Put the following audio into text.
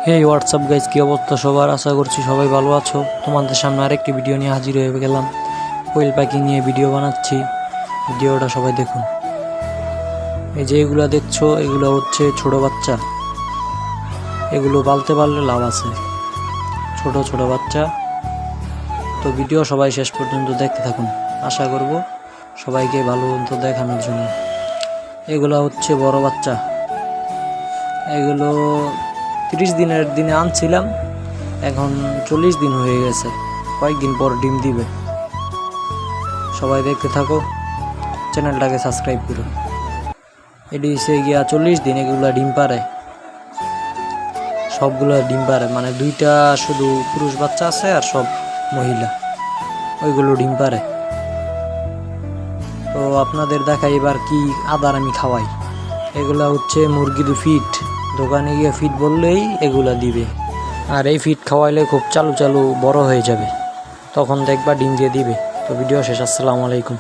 হে WhatsApp guys, কী অবস্থা সবার? আশা করছি সবাই ভালো আছো। তোমাদের সামনে আরেকটি ভিডিও নিয়ে হাজির হয়ে গেলাম। কোয়েল পাখি নিয়ে ভিডিও বানাচ্ছি, ভিডিওটা সবাই দেখুন। এই যে এগুলো দেখছো, এগুলো হচ্ছে ছোট বাচ্চা। এগুলো পালতে পারলে লাভ আছে, ছোট ছোট বাচ্চা। তো ভিডিও সবাই শেষ পর্যন্ত দেখতে থাকুন, আশা করব সবাইকে ভালো মতো দেখানোর জন্য। এগুলো হচ্ছে বড় বাচ্চা। এগুলো 30 দিনের দিনে আনছিলাম, এখন 40 দিন হয়ে গেছে। কয়েকদিন পর ডিম দিবে। সবাই দেখতে থাকো, চ্যানেলটাকে সাবস্ক্রাইব করো। এটি সে গিয়া 40 দিন এগুলা ডিম পারে, সবগুলো ডিম পারে, মানে 2টা শুধু পুরুষ বাচ্চা আছে আর সব মহিলা, ওইগুলো ডিম পারে। তো আপনাদের দেখাই এবার কি আদার আমি খাওয়াই। এগুলা হচ্ছে মুরগির ফিড, দোকানে গিয়ে ফিড বললেই এগুলা দিবে। আর এই ফিড খাওয়াইলে খুব চালু চালু বড় হয়ে যাবে, তখন দেখবা ডিম দিয়ে দিবে। তো ভিডিও শেষ। আসসালামু আলাইকুম।